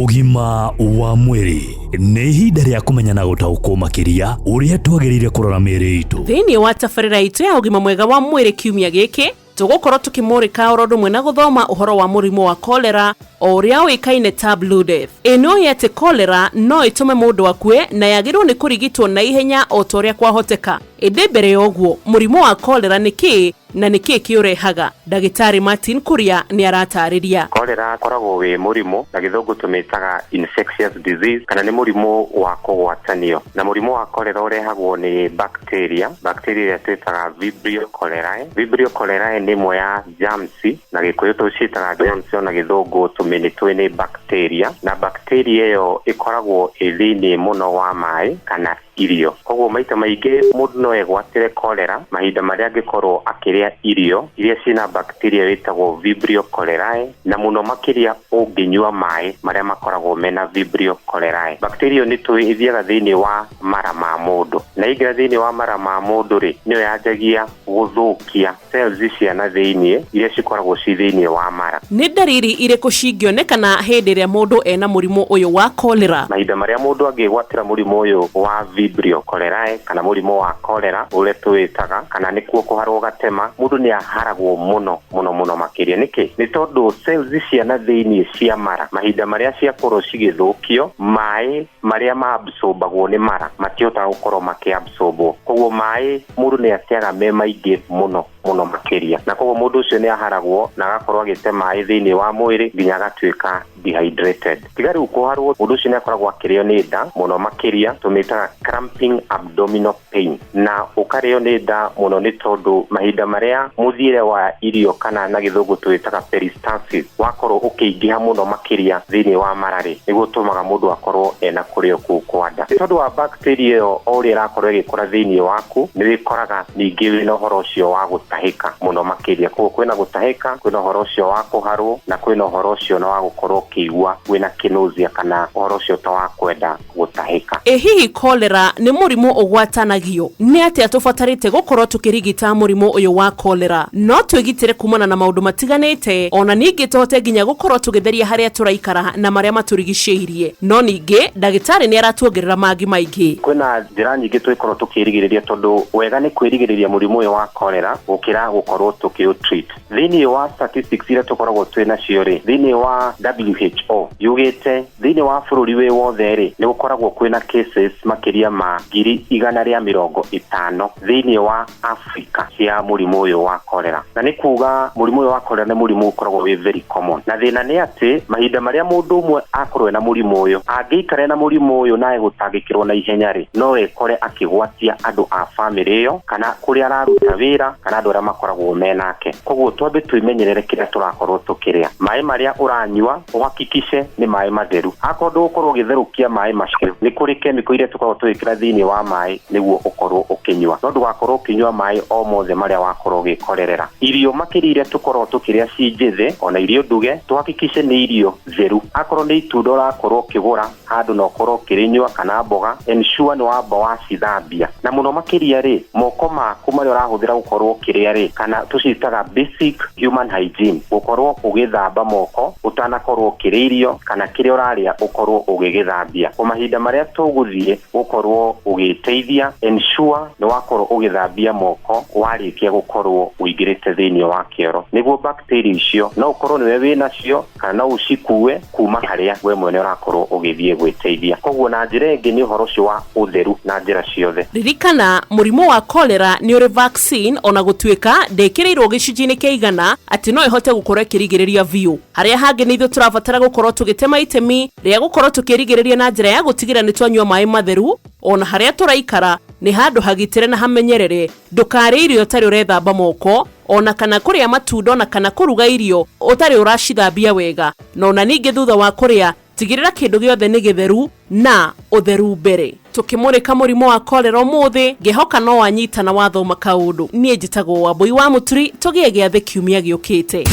Ugima wa mwiri ni ihinda rĩa kũmenya na gũtaũkwo makĩria ũrĩa twagĩrĩire kũrora mĩĩrĩ itũ. Thĩinĩ wa tabarĩra itũ ya ũgima mwega wa mwĩrĩ kiumia gĩkĩ, tũgũkorwo tũkĩmũrĩka oro ũndũ ũmwe na gũthoma ũhoro wa mũrimũ wa cholera o ũrĩa ũĩkaine ta blue death. Ĩno atĩ cholera no ĩtũme mũndũ akue na yagĩrĩirwo nĩ kũrigitwo na ihenya o ta ũrĩa kwahoteka. Ĩndĩ mbere ya ũguo, mũrimũ wa cholera nĩ kĩĩ na nĩ kĩĩ kĩũrehaga? Ndagĩtarĩ Martin Kuria nĩ aratarĩria. Cholera koragwo wĩ mũrimũ na gĩthũngũ tũmĩtaga infectious disease, kana nĩ mũrimũ wa kũgwatanio. Na mũrimũ wa cholera ũrehagwo nĩ bacteria ĩrĩa twĩtaga Vibrio cholerae. Vibrio cholerae nĩ ĩmwe ya germs, na gĩkũyũ tũciĩtaga germs, na gĩthũngũ tũmĩnĩtwe nĩ bacteria, na bacteria ĩyo ĩkoragwo thĩinĩ mũno wa maĩ kana irio. Koguo maita maingĩ mũndũ no egwatĩre cholera mahinda marĩa angĩkorwo akĩrĩa irio iria ciĩna bacteria wĩtagwo Vibrio cholerae, na mũno makĩria ũngĩnyua maĩ marĩa makoragwo mena Vibrio cholerae. Bacteria nĩ ithiaga thĩinĩ wa mara ma mũndũ, na ingĩra thĩinĩ wa mara ma mũndũ rĩ, nĩyo yanjagia gũthũkia cells cia na thĩinĩ iria cikoragwo ci thĩinĩ wa mara. Nĩ ndariri irĩkũ cingĩonekana hĩndĩ ĩrĩa mũndũ ena mũrimũ ũyũ wa cholera? Mahinda marĩa mũndũ angĩgwatĩra mũrimũ ũyũ wa Vibrio cholerae kana mũrimũ wa cholera ũrĩa twĩtaga, kana nĩkuo kũharwo gatema, mũndũ nĩ aharagwo mũno makĩria. Nĩkĩ? Nĩ tondũ cells cia na thĩinĩ cia mara mahinda marĩa ciakorwo cigĩthũkio, maĩ marĩa maabsorbagwo nĩ mara matihotaga gũkorwo makĩabsorbwo. Koguo maĩ mũndũ nĩ atiaga me maingĩ mũno makĩria, na koguo mũndũ ũcio nĩ aharagwo na agakorwo agĩte maĩ thĩinĩ wa mwĩrĩ nginya agatuĩka dehydrated. Tiga rĩu kũharwo, mũndũ ũcio nĩ akoragwo akĩrĩo nĩ nda mũno makĩria, tũmĩtaga cramping abdominal pain, na ũkarĩo nĩ nda mũno nĩ tondũ mahinda marĩa mũthiĩre wa irio kana na gĩthũngũ twĩtaga peristalsis wakorwo ũkĩingĩha mũno makĩria thĩinĩ wa mararĩ, nĩguo tũmaga mũndũ akorwo ena kũrĩo kũu kwa nda. Nĩ tondũ wa bacteria ĩyo o ũrĩa ĩrakorwo ĩgĩkũra thĩinĩ waku, nĩ wĩkoraga ningĩ wĩna ũhoro ũcio wa gũtahĩka mũno makĩria. Koguo kwĩna gũtahĩka, kwĩna ũhoro ũcio wa kũharwo, na kwĩna ũhoro ũcio na wa gũkorwo ũkĩigua wĩna kĩnũzia kana ũhoro ũcio ta wa kwenda gũtahĩka. Hihi cholera nĩ mũrimũ ũgwatanagio? Nĩ atĩa tũbatarĩte gũkorwo tũkĩrigita mũrimũ ũyũ wa cholera? No twĩgitĩre kumana na maũndũ matiganĩte, ona ningĩ tũhote nginya gũkorwo tũgĩtheria harĩa tũraikara na marĩa matũrigicĩirie. No ningĩ ndagĩtarĩ nĩ aratuongerera mangĩ maingĩ. Kwĩna njĩra nyingĩ twĩkorwo tũkĩrigĩrĩria, tondũ wega nĩ kwĩrigĩrĩria mũrimũ ũyũ wa cholera gũkĩra gũkorwo tũkĩũtreat. Thĩinĩ wa statistics iria tũkoragwo twĩnacio rĩ, thĩinĩ wa WHO yugĩte thĩinĩ wa bũrũri wĩ wothe rĩ, nĩ gũkoragwo kwĩna cases makĩria ma 150 thĩinĩ wa Africa cia mũrimũ ũyũ wa cholera. Na nĩ kuga mũrimũ ũyũ wa cholera nĩ mũrimũ ũkoragwo wĩ very common, na thĩna nĩ atĩ mahinda marĩa mũndũ ũmwe akorwo na mũrimũ ũyũ, angĩikara na mũrimũ ũyũ na egũtangĩkĩrwo na ihenya rĩ, no ekore akĩgwatia andũ a family ĩyo kana kũrĩa araruta wĩra kana andũ arĩa makoragwo menake. Koguo twambe twĩmenyerere kĩrĩa tũrakorwo tũkĩrĩa. Maĩ marĩa ũranyua ũhakikice nĩ maĩ matheru. Akorwo ndũgũkorwo ũgĩtherũkia maĩ macio, nĩ kũrĩ kemiko iria tũkoragwo tũgĩkĩra thĩinĩ wa maĩ nĩguo ũkorwo ũkĩnyua. No ndũgakorwo ũkĩnyua maĩ o mothe marĩa wakorwo ũgĩkorerera. Irio makĩria iria tũkorwo tũkĩrĩa ci njĩthĩ, ona irio nduge, tũhakikice nĩ irio theru. Akorwo nĩ itunda ũrakorwo ũkĩgũra handũ na ũkorwo ũkĩrĩnyua kana mboga, ensure nĩ wamba wacithambia. Na mũno makĩria rĩ, moko maku marĩa ũrahũthĩra gũkorwo ũkĩrĩa rĩ, kana tũcitaga basic human hygiene, gũkorwo ũgĩthamba moko ũtanakorwo ũkĩrĩa irio kana kĩrĩa ũrarĩa ũkorwo ũgĩgĩthambia. O mahinda marĩa tũgũthiĩ gũkorwo ũgĩteithia, ensure nĩ wakorwo ũgĩthambia moko warĩkia gũkorwo ũingĩrĩte thĩinĩ wa kĩoro, nĩguo bacteria icio no ũkorwo nĩwe wĩnacio kana no ũcikue kuma harĩa we mwene ũrakorwo ũgĩthiĩ gwĩteithia. Koguo na njĩra ĩngĩ nĩ ũhoro ũcio wa ũtheru na njĩra ciothe. Ririkana mũrimũ wa cholera nĩ ũrĩ vaccine, ona gũtuĩka ndĩkĩrĩirwo gĩcunjĩ-inĩ kĩa igana atĩ no ĩhote gũkorwo ĩkĩrigĩrĩria biũ. Harĩa hangĩ nĩ ithuĩ tũrabatara gũkorwo tũgĩtema itemi rĩa gũkorwo tũkĩrigĩrĩria na njĩra ya gũtigĩra nĩ twanyua maĩ matheru, ona harĩa tũraikara nĩ handũ hagitĩre na hamenyerere. Ndũkarĩe irio ũtarĩ ũrethamba moko, ona kana kũrĩa matunda, ona kana kũruga irio ũtarĩ ũracithambia wega. Na ona ningĩ thutha wa kũrĩa, tigĩrĩra kĩndũ gĩothe nĩ gĩtheru na ũtheru mbere. Tũkĩmũrĩka mũrimũ wa cholera ũmũthĩ, ngĩhoka no wanyitana wathoma kaũndũ. Niĩ njĩtagwo Wambui wa Mũturi, tũgĩe gĩathĩ kiumia gĩũkĩte.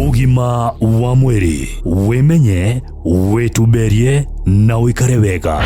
Ugima wa mwĩrĩ, wĩmenye, wĩtumberie na ũikare wega.